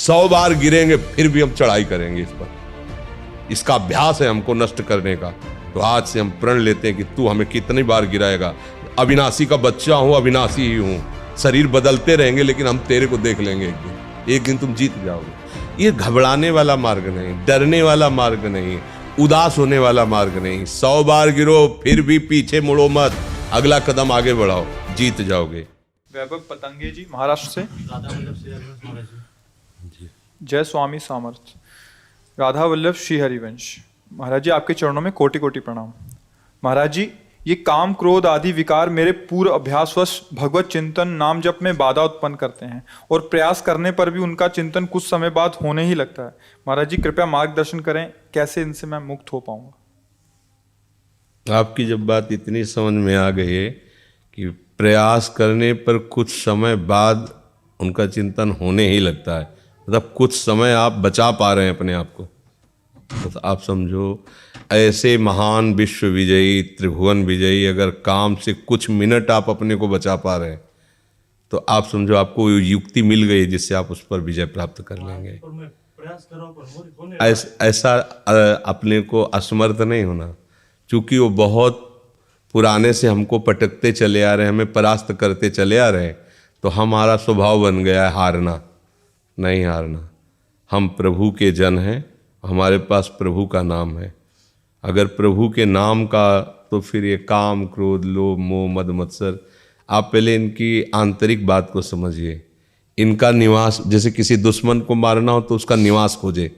100 बार गिरेंगे फिर भी हम चढ़ाई करेंगे इस पर। इसका अभ्यास है हमको नष्ट करने का। तो आज से हम प्रण लेते हैं कि तू हमें कितनी बार गिराएगा। अविनाशी का बच्चा हूं, अविनाशी ही हूं। शरीर बदलते रहेंगे लेकिन हम तेरे को देख लेंगे एक दिन तुम जीत जाओगे। ये घबराने वाला मार्ग नहीं, डरने वाला मार्ग नहीं, उदास होने वाला मार्ग नहीं। 100 बार गिरो फिर भी पीछे मुड़ो मत, अगला कदम आगे बढ़ाओ, जीत जाओगे। वैभव पतंगे जी महाराष्ट्र से। जय स्वामी सामर्थ। राधा वल्लभ श्री हरिवंश। महाराज जी आपके चरणों में कोटि कोटि प्रणाम। महाराज जी ये काम क्रोध आदि विकार मेरे पूर्व अभ्यासवश भगवत चिंतन नाम जप में बाधा उत्पन्न करते हैं और प्रयास करने पर भी उनका चिंतन कुछ समय बाद होने ही लगता है। महाराज जी कृपया मार्गदर्शन करें, कैसे इनसे मैं मुक्त हो पाऊंगा। आपकी जब बात इतनी समझ में आ गई है कि प्रयास करने पर कुछ समय बाद उनका चिंतन होने ही लगता है, मतलब कुछ समय आप बचा पा रहे हैं अपने आप को, तो आप समझो ऐसे महान विश्व विजयी त्रिभुवन विजयी अगर काम से कुछ मिनट आप अपने को बचा पा रहे हैं तो आप समझो आपको युक्ति मिल गई जिससे आप उस पर विजय प्राप्त कर लेंगे। ऐसा अपने को असमर्थ नहीं होना, क्योंकि वो बहुत पुराने से हमको पटकते चले आ रहे हैं, हमें परास्त करते चले आ रहे हैं, तो हमारा स्वभाव बन गया है हारना। नहीं हारना, हम प्रभु के जन हैं, हमारे पास प्रभु का नाम है। अगर प्रभु के नाम का, तो फिर ये काम क्रोध लोभ मोह मद मत्सर, आप पहले इनकी आंतरिक बात को समझिए। इनका निवास, जैसे किसी दुश्मन को मारना हो तो उसका निवास खोजे,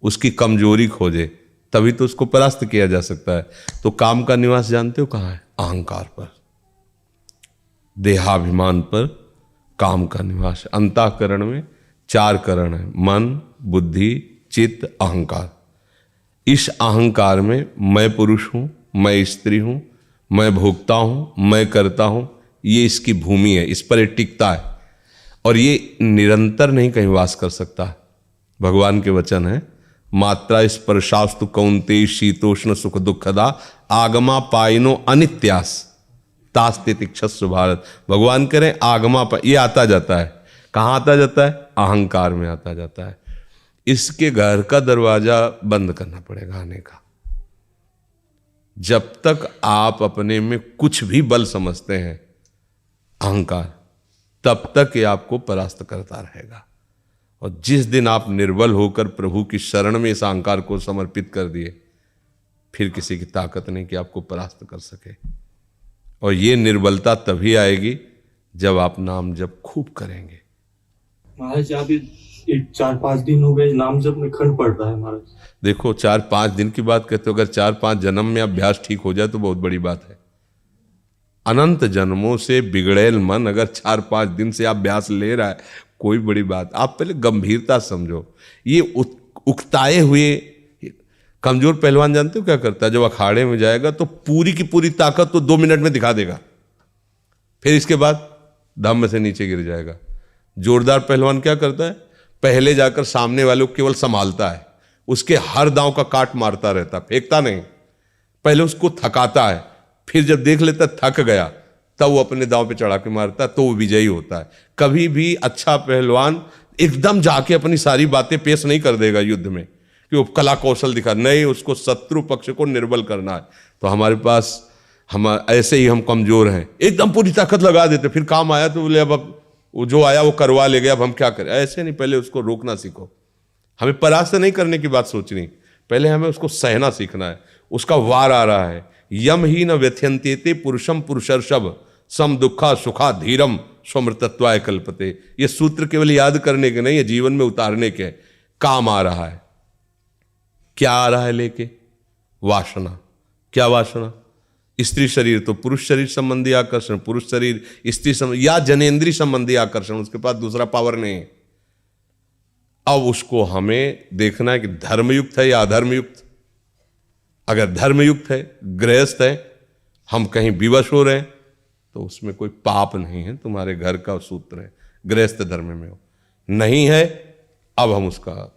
उसकी कमजोरी खोजे, तभी तो उसको परास्त किया जा सकता है। तो काम का निवास जानते हो कहाँ है? अहंकार पर, देहाभिमान पर काम का निवास। अंतःकरण में 4 करण है, मन बुद्धि चित्त अहंकार। इस अहंकार में मैं पुरुष हूं, मैं स्त्री हूं, मैं भोगता हूं, मैं करता हूं, ये इसकी भूमि है, इस पर ये टिकता है और ये निरंतर नहीं कहीं वास कर सकता। भगवान के वचन है, मात्रा स्पर्शास्तु कौन्तेय शीतोष्ण सुख दुखदा आगमा पाइनो अनित्यास तास्ते तिक्षस्व भारत। भगवान करें आगमा ये आता जाता है, कहाँ आता जाता है? अहंकार में आता जाता है। इसके घर का दरवाजा बंद करना पड़ेगा आने का। जब तक आप अपने में कुछ भी बल समझते हैं अहंकार, तब तक ये आपको परास्त करता रहेगा। और जिस दिन आप निर्बल होकर प्रभु की शरण में इस अहंकार को समर्पित कर दिए, फिर किसी की ताकत नहीं कि आपको परास्त कर सके। और ये निर्बलता तभी आएगी जब आप नाम जप खूब करेंगे। महाराज अभी 4-5 दिन हो गए नाम जप में खंड पड़ रहा है महाराज। देखो 4-5 दिन की बात कहते हो, अगर 4-5 जन्म में अभ्यास ठीक हो जाए तो बहुत बड़ी बात है। अनंत जन्मों से बिगड़ेल मन अगर 4-5 दिन से अभ्यास ले रहा है, कोई बड़ी बात। आप पहले गंभीरता समझो। ये उकताए हुए कमजोर पहलवान जानते हो क्या करता है? जब अखाड़े में जाएगा तो पूरी की पूरी ताकत तो 2 मिनट में दिखा देगा, फिर इसके बाद धम्म से नीचे गिर जाएगा। जोरदार पहलवान क्या करता है? पहले जाकर सामने वाले को केवल संभालता है, उसके हर दांव का काट मारता रहता, फेंकता नहीं। पहले उसको थकाता है, फिर जब देख लेता थक गया तब वो अपने दांव पे चढ़ा के मारता है, तो वो विजयी होता है। कभी भी अच्छा पहलवान एकदम जाके अपनी सारी बातें पेश नहीं कर देगा युद्ध में कि वो कला कौशल दिखा, नहीं, उसको शत्रु पक्ष को निर्बल करना है। तो हमारे पास हम ऐसे ही हम कमजोर हैं, एकदम पूरी ताकत लगा देते, फिर काम आया तो बोले अब वो जो आया वो करवा ले गया, अब हम क्या करें? ऐसे नहीं, पहले उसको रोकना सीखो। हमें परास्त नहीं करने की बात सोचनी, पहले हमें उसको सहना सीखना है। उसका वार आ रहा है, यम ही न व्यथ्यन्ते पुरुषम पुरुषर्षभ सम दुखा सुखा धीरम स्वमृतत्वाय कल्पते। ये सूत्र केवल याद करने के नहीं है, जीवन में उतारने के। काम आ रहा है, क्या आ रहा है लेके? वासना। क्या वासना? स्त्री शरीर तो पुरुष शरीर संबंधी आकर्षण, पुरुष शरीर स्त्री संबंधी या जनेन्द्रीय संबंधी आकर्षण, उसके पास दूसरा पावर नहीं है। अब उसको हमें देखना है कि धर्मयुक्त है या अधर्मयुक्त। अगर धर्मयुक्त है, गृहस्थ है, हम कहीं विवश हो रहे हैं तो उसमें कोई पाप नहीं है, तुम्हारे घर का सूत्र है, गृहस्थ धर्म में हो। नहीं है, अब हम उसका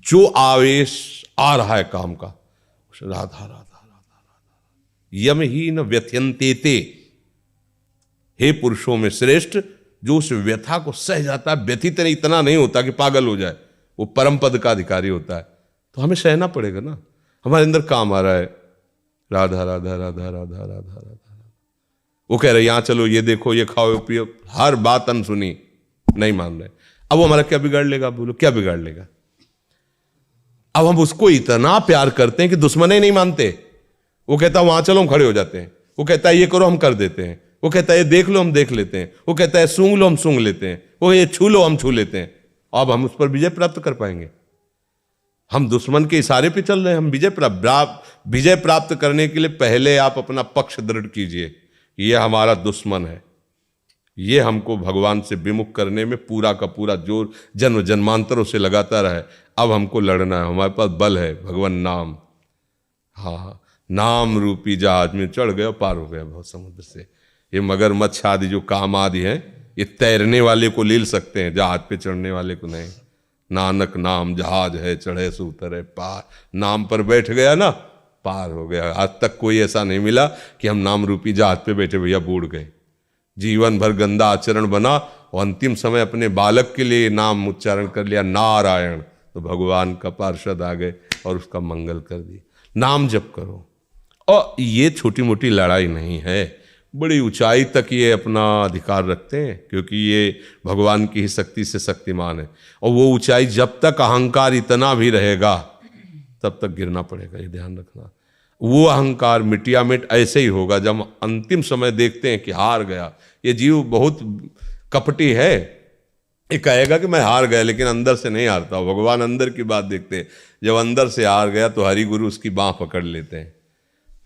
जो आवेश आ रहा है काम का, राधा राधा राधा राधा यम ही न व्यथ्यन्ते। हे पुरुषों में श्रेष्ठ, जो उस व्यथा को सह जाता है, व्यथित इतना नहीं होता कि पागल हो जाए, वो परम पद का अधिकारी होता है, तो हमें सहना पड़ेगा ना। हमारे अंदर काम आ रहा है राधा राधा राधा राधा राधा राधा, वो कह रहे यहाँ चलो, ये देखो, ये खाओ, ये पियो, हर बात अनसुनी, नहीं मान रहे। अब वो हमारा क्या बिगाड़ लेगा? बोलो क्या बिगाड़ लेगा? अब हम उसको इतना प्यार करते हैं कि दुश्मन ही नहीं मानते। वो कहता है वहां चलो, हम खड़े हो जाते हैं। वो कहता है ये करो, हम कर देते हैं। वो कहता है ये देख लो, हम देख लेते हैं। वो कहता है सूंघ लो, हम सूंघ लेते हैं। वो ये छू लो, हम छू लेते हैं। अब हम उस पर विजय प्राप्त कर पाएंगे? हम दुश्मन के इशारे पे चल रहे हैं। हम विजय प्राप्त करने के लिए पहले आप अपना पक्ष दृढ़ कीजिए, ये हमारा दुश्मन है, ये हमको भगवान से विमुख करने में पूरा का पूरा जोर जन्म जन्मांतरों से लगाता रहे। अब हमको लड़ना है, हमारे पास बल है, भगवान नाम। हाँ, नाम रूपी जहाज में चढ़ गए, पार हो गया बहुत समुद्र से। ये मगरमच्छ आदि जो काम आदि हैं, ये तैरने वाले को लील सकते हैं, जहाज पे चढ़ने वाले को नहीं। नानक नाम जहाज है, चढ़े सो उतरे पार। नाम पर बैठ गया ना, पार हो गया। आज तक कोई ऐसा नहीं मिला कि हम नाम रूपी जहाज पे बैठे भैया बूढ़ गए। जीवन भर गंदा आचरण बना और अंतिम समय अपने बालक के लिए नाम उच्चारण कर लिया, नारायण, तो भगवान का पार्षद आ गए और उसका मंगल कर दिया। नाम जप करो। और ये छोटी मोटी लड़ाई नहीं है, बड़ी ऊंचाई तक ये अपना अधिकार रखते हैं, क्योंकि ये भगवान की ही शक्ति से शक्तिमान है। और वो ऊंचाई जब तक अहंकार इतना भी रहेगा तब तक गिरना पड़ेगा, ये ध्यान रखना। वो अहंकार मिटिया मिट ऐसे ही होगा जब अंतिम समय देखते हैं कि हार गया। ये जीव बहुत कपटी है, ये कहेगा कि मैं हार गया, लेकिन अंदर से नहीं हारता। भगवान अंदर की बात देखते हैं। जब अंदर से हार गया तो हरि गुरु उसकी बाँह पकड़ लेते हैं।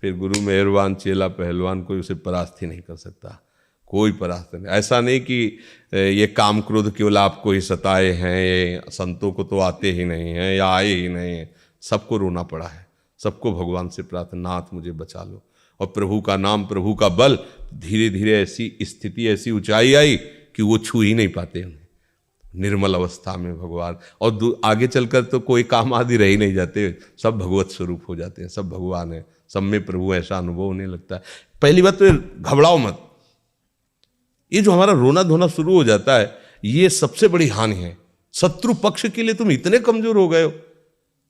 फिर गुरु मेहरबान, चेला पहलवान, कोई उसे परास्त ही नहीं कर सकता, कोई परास्त नहीं। ऐसा नहीं कि ये काम क्रोध केवल आपको ही सताए हैं, ये संतों को तो आते ही नहीं हैं या आए ही नहीं हैं। सबको रोना पड़ा है, सबको भगवान से प्रार्थना, नाथ मुझे बचा लो। और प्रभु का नाम, प्रभु का बल, धीरे धीरे ऐसी स्थिति, ऐसी ऊंचाई आई कि वो छू ही नहीं पाते उन्हें निर्मल अवस्था में भगवान। और आगे चलकर तो कोई काम आदि रह ही नहीं जाते, सब भगवत स्वरूप हो जाते हैं, सब भगवान है, सब में प्रभु, ऐसा अनुभव होने लगता है। पहली बात तो घबराओ मत। ये जो हमारा रोना धोना शुरू हो जाता है, ये सबसे बड़ी हानि है। शत्रु पक्ष के लिए तुम इतने कमजोर हो गए हो।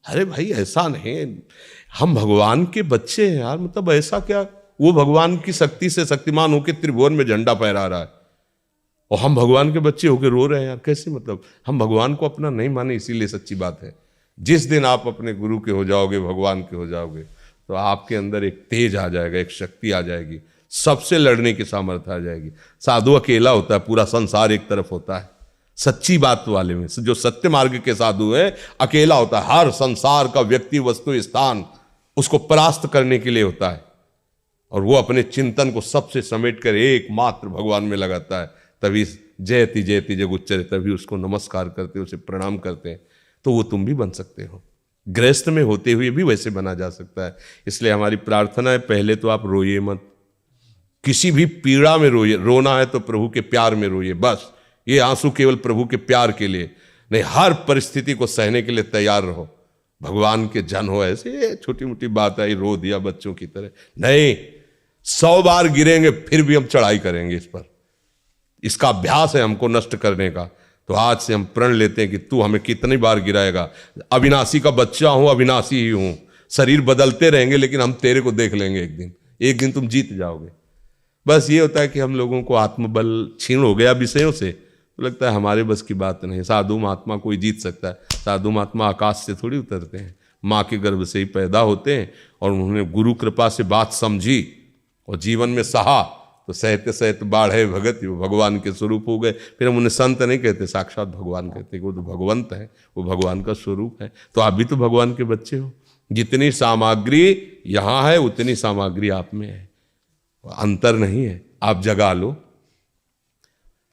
अरे भाई ऐसा नहीं, हम भगवान के बच्चे हैं यार, मतलब ऐसा क्या? वो भगवान की शक्ति से शक्तिमान होकर त्रिभुवन में झंडा फहरा रहा है और हम भगवान के बच्चे होकर रो रहे हैं यार, कैसे? मतलब हम भगवान को अपना नहीं माने, इसीलिए सच्ची बात है। जिस दिन आप अपने गुरु के हो जाओगे, भगवान के हो जाओगे, तो आपके अंदर एक तेज आ जाएगा, एक शक्ति आ जाएगी, सबसे लड़ने की सामर्थ्य आ जाएगी। साधु अकेला होता है, पूरा संसार एक तरफ होता है। सच्ची बात वाले में जो सत्य मार्ग के साधु हैं, अकेला होता है। हर संसार का व्यक्ति, वस्तु, स्थान उसको परास्त करने के लिए होता है, और वो अपने चिंतन को सबसे समेट कर एकमात्र भगवान में लगाता है। तभी जयति जयति जग उच्चरे, तभी उसको नमस्कार करते, उसे प्रणाम करते हैं। तो वो तुम भी बन सकते हो, गृहस्थ में होते हुए भी वैसे बना जा सकता है। इसलिए हमारी प्रार्थना है, पहले तो आप रोइए मत, किसी भी पीड़ा में रोइए। रोना है तो प्रभु के प्यार में रोइए, बस। ये आंसू केवल प्रभु के प्यार के लिए नहीं, हर परिस्थिति को सहने के लिए तैयार रहो। भगवान के जन हो, ऐसे छोटी मोटी बात आई रो दिया बच्चों की तरह नहीं। 100 बार गिरेंगे फिर भी हम चढ़ाई करेंगे इस पर। इसका अभ्यास है हमको नष्ट करने का। तो आज से हम प्रण लेते हैं कि तू हमें कितनी बार गिराएगा। अविनाशी का बच्चा हूं, अविनाशी ही हूं। शरीर बदलते रहेंगे लेकिन हम तेरे को देख लेंगे एक दिन तुम जीत जाओगे। बस ये होता है कि हम लोगों को आत्मबल क्षीण हो गया विषयों से, तो लगता है हमारे बस की बात नहीं। साधु महात्मा कोई जीत सकता है? साधु महात्मा आकाश से थोड़ी उतरते हैं, माँ के गर्भ से ही पैदा होते हैं। और उन्होंने गुरु कृपा से बात समझी और जीवन में सहा, तो सहते सहते बाढ़े भगत, वो भगवान के स्वरूप हो गए। फिर हम उन्हें संत नहीं कहते, साक्षात भगवान कहते, वो तो भगवंत है, वो भगवान का स्वरूप है। तो आप भी तो भगवान के बच्चे हो। जितनी सामग्री यहाँ है उतनी सामग्री आप में है, अंतर नहीं है। आप जगा लो,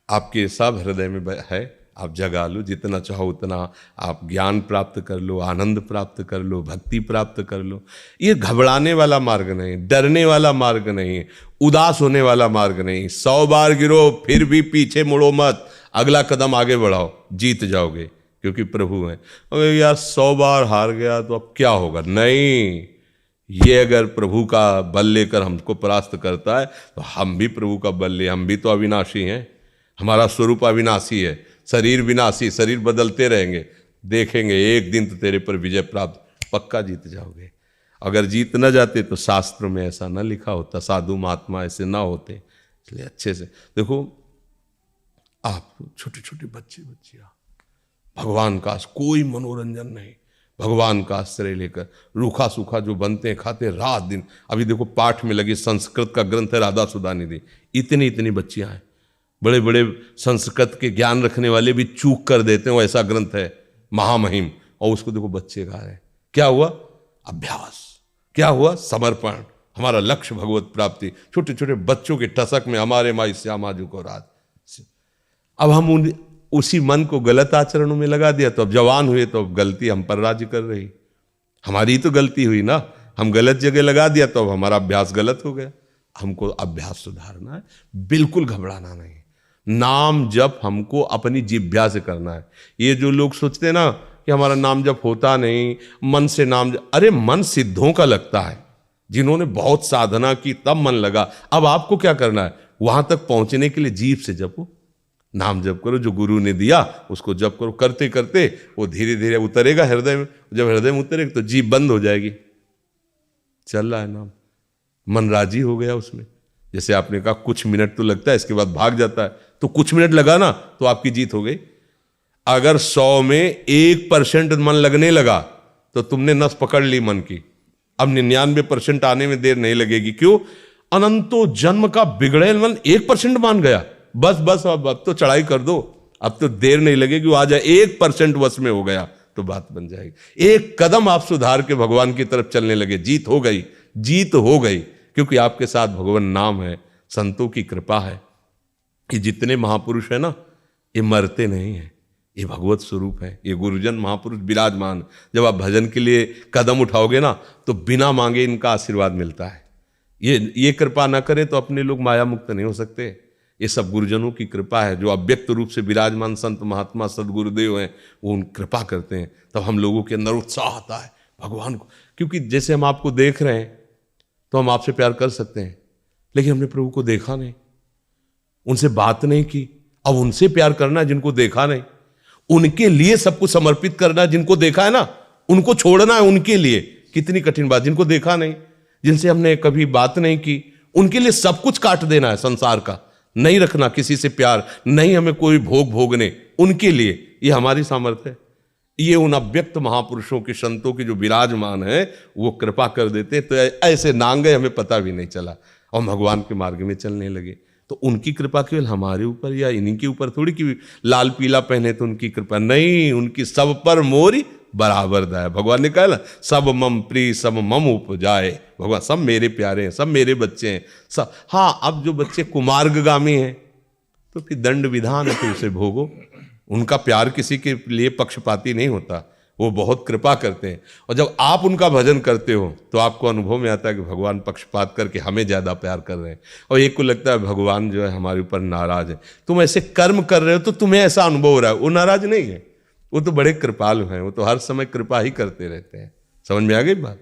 आपके सब हृदय में है, आप जगा लो। जितना चाहो उतना आप ज्ञान प्राप्त कर लो, आनंद प्राप्त कर लो, भक्ति प्राप्त कर लो। ये घबराने वाला मार्ग नहीं, डरने वाला मार्ग नहीं, उदास होने वाला मार्ग नहीं। 100 बार गिरो फिर भी पीछे मुड़ो मत, अगला कदम आगे बढ़ाओ, जीत जाओगे, क्योंकि प्रभु हैं। अगर यार 100 बार हार गया तो अब क्या होगा? नहीं, ये अगर प्रभु का बल लेकर हमको परास्त करता है तो हम भी प्रभु का बल ले। हम भी तो अविनाशी हैं, हमारा स्वरूप अविनाशी है। शरीर विनाशी, शरीर बदलते रहेंगे, देखेंगे एक दिन तो तेरे पर विजय प्राप्त, पक्का जीत जाओगे। अगर जीत न जाते तो शास्त्रों में ऐसा न लिखा होता, साधु महात्मा ऐसे ना होते। इसलिए अच्छे से देखो, आप छोटे छोटे बच्चियां, भगवान का कोई मनोरंजन नहीं, भगवान का आश्रय लेकर रूखा सूखा जो बनते हैं खाते रात दिन। अभी देखो पाठ में लगी, संस्कृत का ग्रंथ है राधा सुधा निधि, इतनी इतनी बच्चियां हैं, बड़े बड़े संस्कृत के ज्ञान रखने वाले भी चूक कर देते हैं, वो ऐसा ग्रंथ है महामहिम, और उसको देखो बच्चे गा रहे हैं। क्या हुआ? अभ्यास। क्या हुआ? समर्पण। हमारा लक्ष्य भगवत प्राप्ति। छोटे छोटे बच्चों के टसक में हमारे माई श्यामाजू को रात। अब हम उसी मन को गलत आचरणों में लगा दिया, तो अब जवान हुए तो अब गलती हम पर राज्य कर रही। हमारी तो गलती हुई ना, हम गलत जगह लगा दिया तो अब हमारा अभ्यास गलत हो गया। हमको अभ्यास सुधारना है, बिल्कुल घबराना नहीं। नाम जप हमको अपनी जिह्वा से करना है। ये जो लोग सोचते हैं ना कि हमारा नाम जप होता नहीं, मन से नाम जप, अरे मन सिद्धों का लगता है, जिन्होंने बहुत साधना की तब मन लगा। अब आपको क्या करना है? वहां तक पहुंचने के लिए जीभ से जपो, नाम जप करो, जो गुरु ने दिया उसको जप करो। करते करते वो धीरे धीरे उतरेगा हृदय में। जब हृदय में उतरेगा तो जीभ बंद हो जाएगी, चल रहा है नाम, मन राजी हो गया उसमें। जैसे आपने कहा कुछ मिनट तो लगता है, इसके बाद भाग जाता है, तो कुछ मिनट लगा ना तो आपकी जीत हो गई। अगर 100 में 1% मन लगने लगा तो तुमने नस पकड़ ली मन की। अब 99% आने में देर नहीं लगेगी। क्यों? अनंतो जन्म का बिगड़ेल मन 1% मान गया, बस बस अब तो चढ़ाई कर दो, अब तो देर नहीं लगेगी, वो आ जाए। 1% वश में हो गया तो बात बन जाएगी। एक कदम आप सुधार के भगवान की तरफ चलने लगे, जीत हो गई, जीत हो गई। क्योंकि आपके साथ भगवान नाम है, संतों की कृपा है। ये जितने महापुरुष है ना, ये मरते नहीं हैं, ये भगवत स्वरूप है। ये गुरुजन महापुरुष विराजमान। जब आप भजन के लिए कदम उठाओगे ना तो बिना मांगे इनका आशीर्वाद मिलता है। ये कृपा ना करें तो अपने लोग माया मुक्त नहीं हो सकते। ये सब गुरुजनों की कृपा है, जो अव्यक्त रूप से विराजमान संत महात्मा सदगुरुदेव हैं, वो उन कृपा करते हैं। तब हम लोगों के अंदर उत्साह आता है भगवान को। क्योंकि जैसे हम आपको देख रहे हैं तो हम आपसे प्यार कर सकते हैं, लेकिन हमने प्रभु को देखा नहीं, उनसे बात नहीं की। अब उनसे प्यार करना है जिनको देखा नहीं, उनके लिए सब कुछ समर्पित करना है जिनको देखा है ना, उनको छोड़ना है उनके लिए। कितनी कठिन बात। जिनको देखा नहीं, जिनसे हमने कभी बात नहीं की, उनके लिए सब कुछ काट देना है संसार का, नहीं रखना किसी से प्यार, नहीं हमें कोई भोग भोगने, उनके लिए। ये हमारी सामर्थ्य है। ये उन अव्यक्त महापुरुषों के संतों के जो विराजमान है वो कृपा कर देते, तो ऐसे नांगे हमें पता भी नहीं चला और भगवान के मार्ग में चलने लगे। तो उनकी कृपा केवल हमारे ऊपर या इन्हीं के ऊपर थोड़ी कि लाल पीला पहने तो उनकी कृपा नहीं, उनकी सब पर मोरी बराबर दया। भगवान ने कहा ना, सब मम प्रिय सब मम उपजाए। भगवान सब मेरे प्यारे हैं, सब मेरे बच्चे हैं सब। हाँ, अब जो बच्चे कुमार्गगामी हैं तो फिर दंड विधान है, फिर उसे भोगो। उनका प्यार किसी के लिए पक्षपाती नहीं होता, वो बहुत कृपा करते हैं। और जब आप उनका भजन करते हो तो आपको अनुभव में आता है कि भगवान पक्षपात करके हमें ज़्यादा प्यार कर रहे हैं। और एक को लगता है भगवान जो है हमारे ऊपर नाराज है। तुम ऐसे कर्म कर रहे हो तो तुम्हें ऐसा अनुभव हो रहा है, वो नाराज नहीं है, वो तो बड़े कृपालु हैं, वो तो हर समय कृपा ही करते रहते हैं। समझ में आ गई बात?